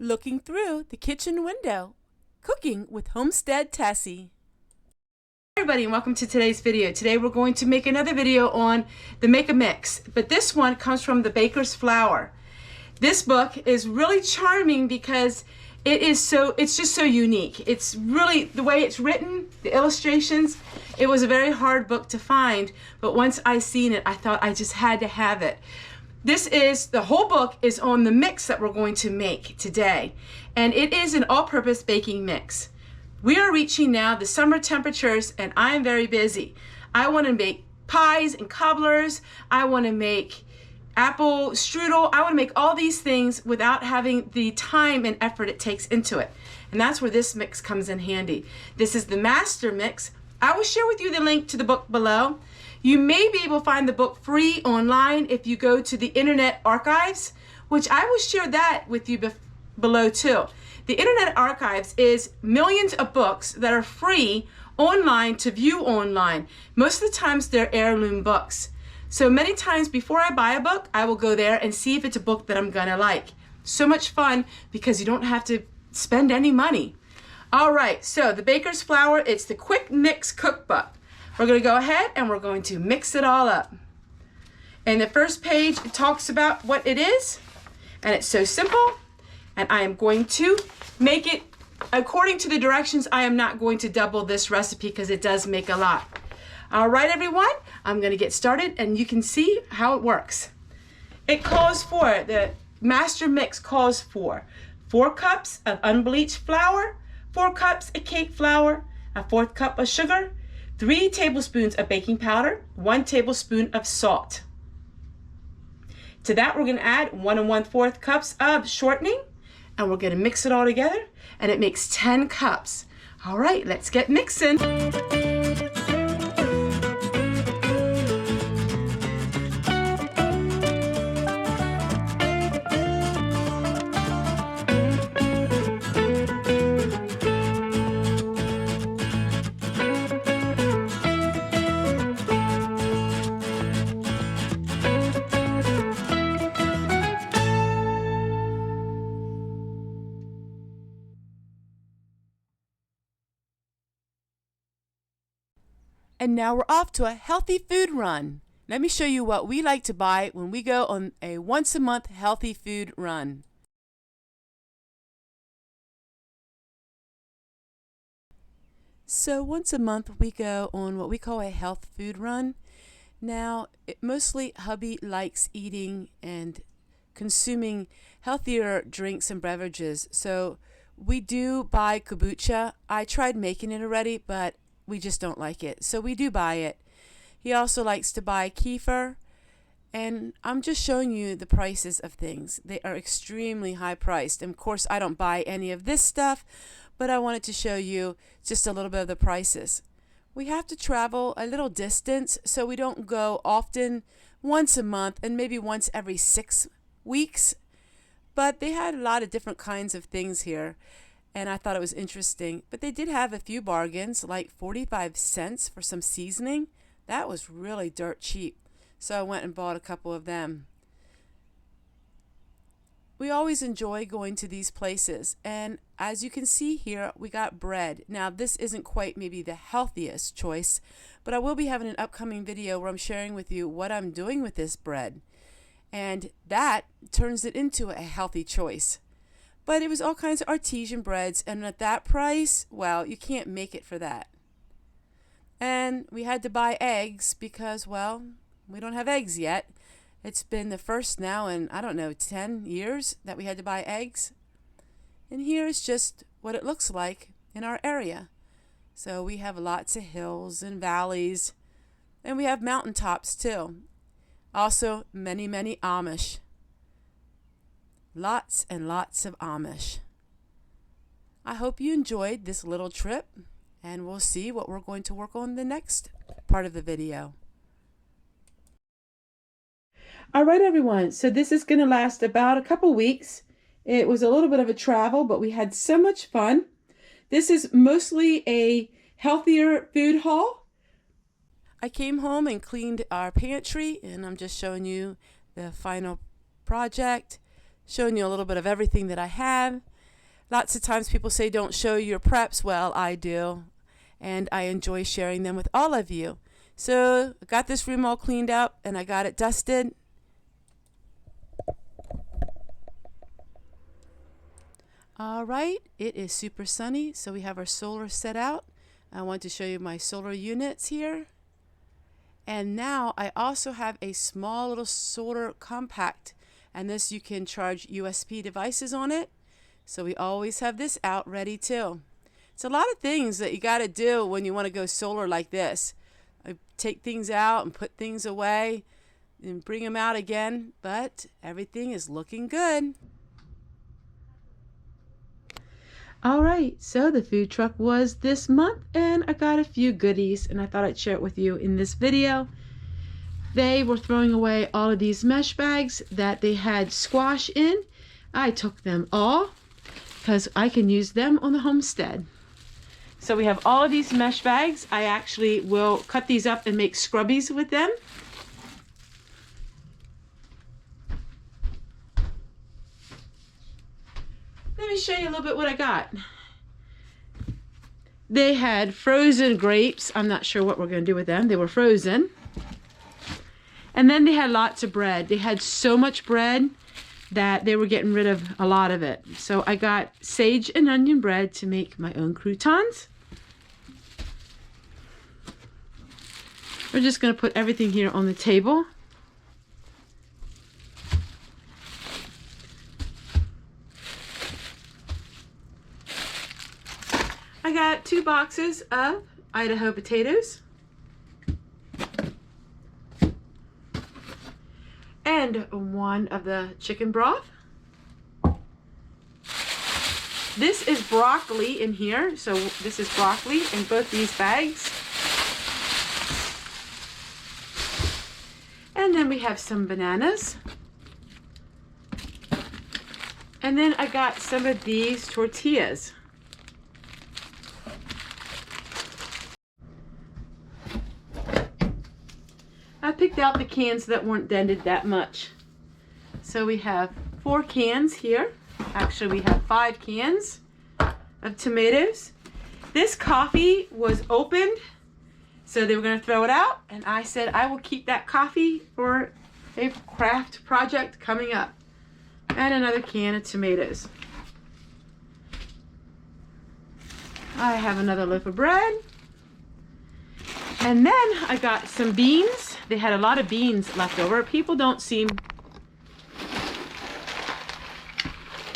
Looking through the kitchen window, cooking with Homestead Tessie. Hi everybody, and welcome to today's video. Today we're going to make another video on the Make a Mix, but this one comes from the Baker's Flour. This book is really charming because it's just so unique. It's really, the way it's written, the illustrations, it was a very hard book to find, but once I seen it, I thought I just had to have it. The whole book is on the mix that we're going to make today, and it is an all-purpose baking mix. We are reaching now the summer temperatures, and I am very busy. I want to make pies and cobblers. I want to make apple strudel. I want to make all these things without having the time and effort it takes into it. And that's where this mix comes in handy. This is the master mix. I will share with you the link to the book below. You may be able to find the book free online if you go to the Internet Archives, which I will share that with you below too. The Internet Archives is millions of books that are free online to view online. Most of the times they're heirloom books. So many times before I buy a book, I will go there and see if it's a book that I'm gonna like. So much fun because you don't have to spend any money. All right, so the Baker's Flour, it's the Quick Mix Cookbook. We're going to go ahead and we're going to mix it all up. And the first page, it talks about what it is, and it's so simple. And I am going to make it according to the directions. I am not going to double this recipe because it does make a lot. All right, everyone, I'm going to get started and you can see how it works. It calls for, the master mix calls for 4 cups of unbleached flour, 4 cups of cake flour, a 1/4 cup of sugar, 3 tablespoons of baking powder, 1 tablespoon of salt. To that, we're going to add 1 1/4 cups of shortening, and we're going to mix it all together, and it makes 10 cups. All right, let's get mixing. And now we're off to a healthy food run. Let me show you what we like to buy when we go on a once-a-month healthy food run. So once a month we go on what we call a health food run. Now, mostly hubby likes eating and consuming healthier drinks and beverages. So we do buy kombucha. I tried making it already, but we just don't like it, so we do buy it. He also likes to buy kefir, and I'm just showing you the prices of things. They are extremely high priced, and of course I don't buy any of this stuff, but I wanted to show you just a little bit of the prices. We have to travel a little distance, so we don't go often, once a month and maybe once every 6 weeks, but they had a lot of different kinds of things here, and I thought it was interesting. But they did have a few bargains, like 45 cents for some seasoning. That was really dirt cheap. So I went and bought a couple of them. We always enjoy going to these places. And as you can see here, we got bread. Now this isn't quite maybe the healthiest choice, but I will be having an upcoming video where I'm sharing with you what I'm doing with this bread. And that turns it into a healthy choice. But it was all kinds of artesian breads, and at that price, well, you can't make it for that. And we had to buy eggs because, well, we don't have eggs yet. It's been the first now in, I don't know, 10 years that we had to buy eggs. And here is just what it looks like in our area. So we have lots of hills and valleys, and we have mountaintops too. Also, many, many Amish. Lots and lots of Amish. I hope you enjoyed this little trip, and we'll see what we're going to work on the next part of the video. All right, everyone. So this is going to last about a couple weeks. It was a little bit of a travel, but we had so much fun. This is mostly a healthier food haul. I came home and cleaned our pantry, and I'm just showing you the final project, showing you a little bit of everything that I have. Lots of times people say don't show your preps. Well, I do, and I enjoy sharing them with all of you. So I got this room all cleaned up and I got it dusted. All right, it is super sunny, so we have our solar set out. I want to show you my solar units here. And now I also have a small little solar compact, and this you can charge USB devices on it. So we always have this out ready too. It's a lot of things that you got to do when you want to go solar like this. I take things out and put things away and bring them out again, but everything is looking good. All right, so the food truck was this month and I got a few goodies and I thought I'd share it with you in this video. They were throwing away all of these mesh bags that they had squash in. I took them all because I can use them on the Homestead. So we have all of these mesh bags. I actually will cut these up and make scrubbies with them. Let me show you a little bit what I got. They had frozen grapes. I'm not sure what we're going to do with them. They were frozen. And then they had lots of bread. They had so much bread that they were getting rid of a lot of it. So I got sage and onion bread to make my own croutons. We're just going to put everything here on the table. I got 2 boxes of Idaho potatoes and 1 of the chicken broth. This is broccoli in here, so this is broccoli in both these bags. And then we have some bananas. And then I got some of these tortillas. I picked out the cans that weren't dented that much. So we have 4 cans here. Actually, we have 5 cans of tomatoes. This coffee was opened, so they were going to throw it out. And I said, I will keep that coffee for a craft project coming up. And another can of tomatoes. I have another loaf of bread. And then I got some beans. They had a lot of beans left over. People don't seem...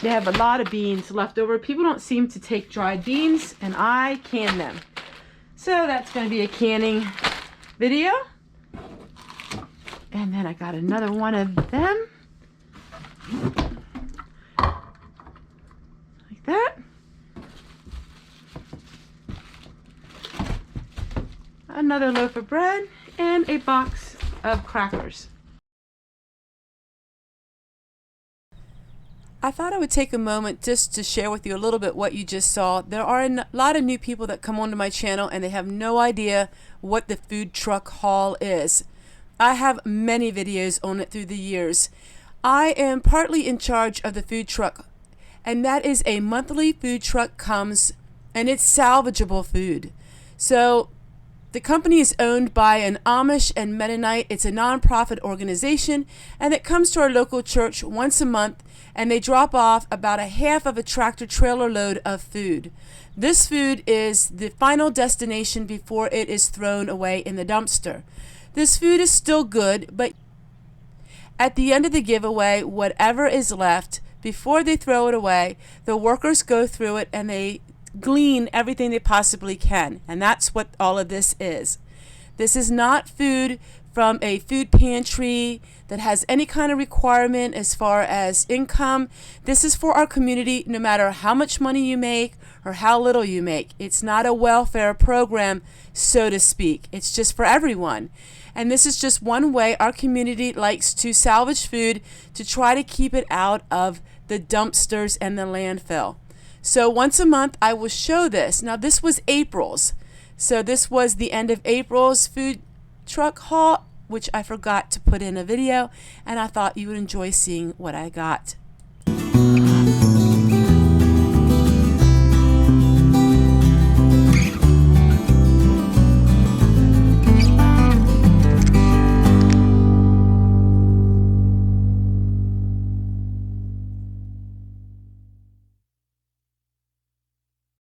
They have a lot of beans left over. People don't seem to take dried beans, and I can them. So that's going to be a canning video. And then I got another one of them. Like that. Another loaf of bread and a box of crackers. I thought I would take a moment just to share with you a little bit what you just saw. There are a lot of new people that come onto my channel and they have no idea what the food truck haul is. I have many videos on it through the years. I am partly in charge of the food truck, and that is a monthly food truck comes and it's salvageable food. So the company is owned by an Amish and Mennonite. It's a nonprofit organization, and it comes to our local church once a month, and they drop off about a half of a tractor trailer load of food. This food is the final destination before it is thrown away in the dumpster. This food is still good, but at the end of the giveaway, whatever is left, before they throw it away, the workers go through it and they glean everything they possibly can, and that's what all of this is. This is not food from a food pantry that has any kind of requirement as far as income. This is for our community, no matter how much money you make or how little you make. It's not a welfare program, so to speak. It's just for everyone. And this is just one way our community likes to salvage food to try to keep it out of the dumpsters and the landfill. So once a month I will show this. Now this was April's. So this was the end of April's food truck haul, which I forgot to put in a video, and I thought you would enjoy seeing what I got.